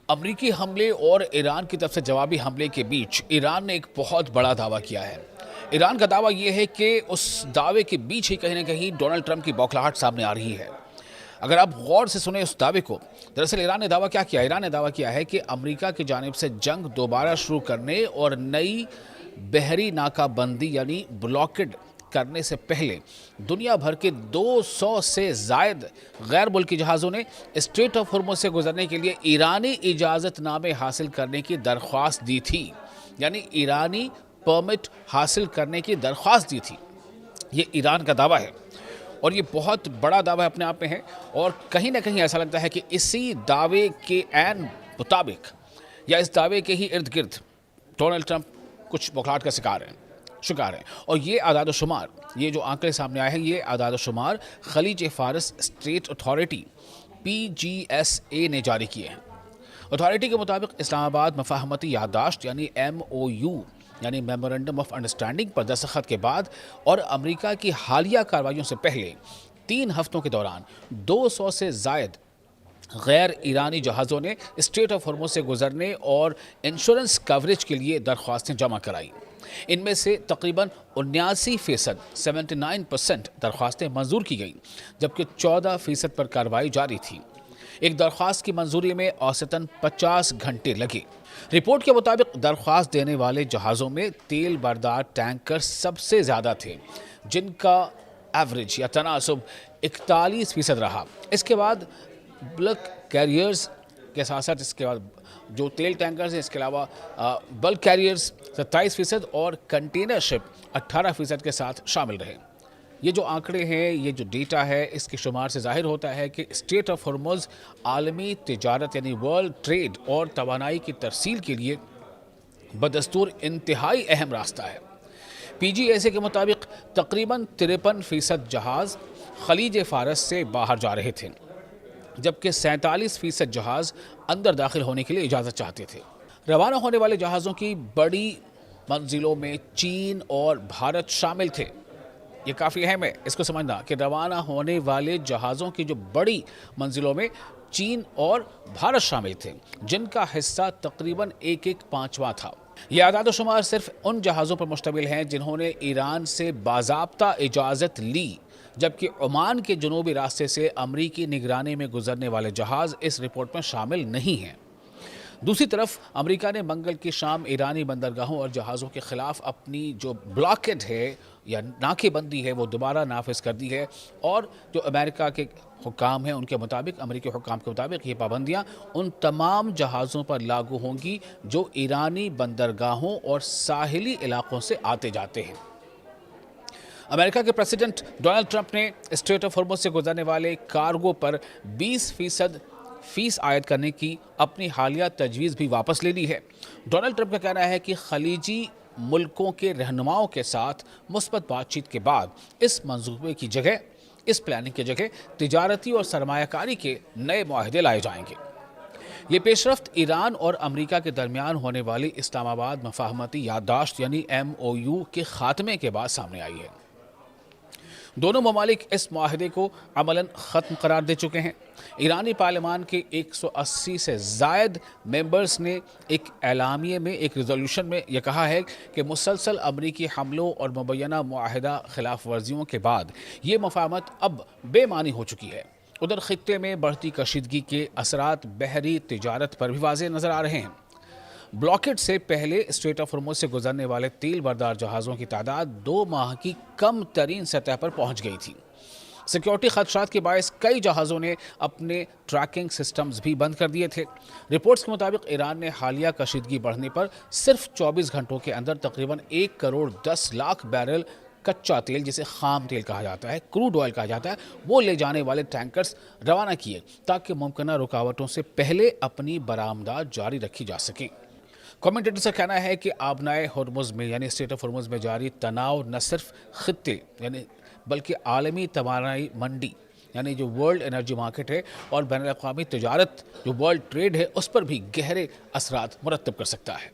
امریکی حملے اور ایران کی طرف سے جوابی حملے کے بیچ ایران نے ایک بہت بڑا دعویٰ کیا ہے۔ ایران کا دعویٰ یہ ہے کہ اس دعوے کے بیچ ہی کہیں نہ کہیں ڈونلڈ ٹرمپ کی بوکھلاہٹ سامنے آ رہی ہے۔ اگر آپ غور سے سنیں اس دعوے کو، دراصل ایران نے دعویٰ کیا کیا؟ ایران نے دعویٰ کیا ہے کہ امریکہ کی جانب سے جنگ دوبارہ شروع کرنے اور نئی بحری ناکہ بندی یعنی بلاکڈ کرنے سے پہلے دنیا بھر کے 200 سے زائد غیر ملکی جہازوں نے اسٹریٹ آف ہرمز سے گزرنے کے لیے ایرانی اجازت نامے حاصل کرنے کی درخواست دی تھی، یعنی ایرانی پرمٹ حاصل کرنے کی درخواست دی تھی۔ یہ ایران کا دعویٰ ہے اور یہ بہت بڑا دعویٰ اپنے آپ میں ہے، اور کہیں نہ کہیں ایسا لگتا ہے کہ اسی دعوے کے عین مطابق یا اس دعوے کے ہی ارد گرد ڈونلڈ ٹرمپ کچھ بوکھلاہٹ کا شکار ہیں۔ اور یہ اعداد و شمار، یہ جو آنکڑے سامنے آئے ہیں، یہ اعداد و شمار خلیج فارس اسٹیٹ اتھارٹی PGSA نے جاری کیے ہیں۔ اتھارٹی کے مطابق اسلام آباد مفاہمتی یادداشت یعنی MOU یعنی میمورنڈم آف انڈرسٹینڈنگ پر دستخط کے بعد اور امریکہ کی حالیہ کارروائیوں سے پہلے 3 ہفتوں کے دوران 200 سے زائد غیر ایرانی جہازوں نے اسٹریٹ آف ہرمز سے گزرنے اور انشورنس کوریج کے لیے درخواستیں جمع کرائی۔ ان میں سے تقریباً 79% 79% درخواستیں منظور کی گئیں، جبکہ 14% پر کارروائی جاری تھی۔ ایک درخواست کی منظوری میں اوسطاً 50 گھنٹے لگے۔ رپورٹ کے مطابق درخواست دینے والے جہازوں میں تیل بردار ٹینکر سب سے زیادہ تھے، جن کا ایوریج یا تناسب 41% رہا۔ اس کے بعد بلک کیریئرز کے ساتھ ساتھ اس کے بعد جو تیل ٹینکرز ہیں، اس کے علاوہ بلک کیریئرز 27% اور کنٹینر شپ 18% کے ساتھ شامل رہے۔ یہ جو آنکڑے ہیں، یہ جو ڈیٹا ہے، اس کے شمار سے ظاہر ہوتا ہے کہ اسٹریٹ آف ہرمز عالمی تجارت یعنی ورلڈ ٹریڈ اور توانائی کی ترسیل کے لیے بدستور انتہائی اہم راستہ ہے۔ PGSA کے مطابق تقریباً 53% جہاز خلیج فارس سے باہر جا رہے تھے، جبکہ 47% جہاز اندر داخل ہونے کے لیے اجازت چاہتے تھے۔ روانہ ہونے والے جہازوں کی بڑی منزلوں میں چین اور بھارت شامل تھے۔ یہ کافی اہم ہے اس کو سمجھنا کہ روانہ ہونے والے جہازوں کی جو بڑی منزلوں میں چین اور بھارت شامل تھے، جن کا حصہ تقریباً 1/5 تھا۔ یہ اعداد و شمار صرف ان جہازوں پر مشتمل ہیں جنہوں نے ایران سے باضابطہ اجازت لی، جبکہ عمان کے جنوبی راستے سے امریکی نگرانی میں گزرنے والے جہاز اس رپورٹ میں شامل نہیں ہیں۔ دوسری طرف امریکہ نے منگل کی شام ایرانی بندرگاہوں اور جہازوں کے خلاف اپنی جو بلاکڈ ہے یا ناکے بندی ہے وہ دوبارہ نافذ کر دی ہے، اور جو امریکہ کے حکام ہیں ان کے مطابق، امریکی حکام کے مطابق، یہ پابندیاں ان تمام جہازوں پر لاگو ہوں گی جو ایرانی بندرگاہوں اور ساحلی علاقوں سے آتے جاتے ہیں۔ امریکہ کے پریزیڈنٹ ڈونلڈ ٹرمپ نے اسٹریٹ آف ہرمز سے گزرنے والے کارگو پر 20% فیس عائد کرنے کی اپنی حالیہ تجویز بھی واپس لے لی ہے۔ ڈونلڈ ٹرمپ کا کہنا ہے کہ خلیجی ملکوں کے رہنماؤں کے ساتھ مثبت بات چیت کے بعد اس منصوبے کی جگہ، اس پلاننگ کی جگہ تجارتی اور سرمایہ کاری کے نئے معاہدے لائے جائیں گے۔ یہ پیش رفت ایران اور امریکہ کے درمیان ہونے والی اسلام آباد مفاہمتی یادداشت یعنی MOU کے خاتمے کے بعد سامنے آئی ہے۔ دونوں ممالک اس معاہدے کو عملاً ختم قرار دے چکے ہیں۔ ایرانی پارلیمان کے 180 سے زائد ممبرز نے ایک اعلامیے میں، ایک ریزولوشن میں یہ کہا ہے کہ مسلسل امریکی حملوں اور مبینہ معاہدہ خلاف ورزیوں کے بعد یہ مفاہمت اب بے معنی ہو چکی ہے۔ ادھر خطے میں بڑھتی کشیدگی کے اثرات بحری تجارت پر بھی واضح نظر آ رہے ہیں۔ بلاکڈ سے پہلے اسٹریٹ آف ہرمز سے گزرنے والے تیل بردار جہازوں کی تعداد 2 ماہ کی کم ترین سطح پر پہنچ گئی تھی۔ سیکیورٹی خدشات کے باعث کئی جہازوں نے اپنے ٹریکنگ سسٹمز بھی بند کر دیے تھے۔ رپورٹس کے مطابق ایران نے حالیہ کشیدگی بڑھنے پر صرف 24 گھنٹوں کے اندر تقریباً 1,10,00,000 بیرل کچا تیل، جسے خام تیل کہا جاتا ہے، کروڈ آئل کہا جاتا ہے، وہ لے جانے والے ٹینکرز روانہ کیے تاکہ ممکنہ رکاوٹوں سے پہلے اپنی برآمدات جاری رکھی جا سکیں۔ کمنٹیٹرز کا کہنا ہے کہ آبنائے ہرمز میں یعنی اسٹریٹ آف ہرمز میں جاری تناؤ نہ صرف خطے یعنی بلکہ عالمی توانائی منڈی یعنی جو ورلڈ انرجی مارکیٹ ہے اور بین الاقوامی تجارت جو ورلڈ ٹریڈ ہے اس پر بھی گہرے اثرات مرتب کر سکتا ہے۔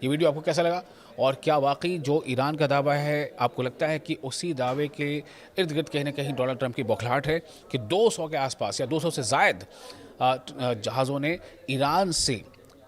یہ ویڈیو آپ کو کیسا لگا، اور کیا واقعی جو ایران کا دعویٰ ہے آپ کو لگتا ہے کہ اسی دعوے کے ارد گرد کہیں نہ کہیں ڈونلڈ ٹرمپ کی بوکھلاہٹ ہے کہ 200 کے آس پاس یا 200 سے زائد جہازوں نے ایران سے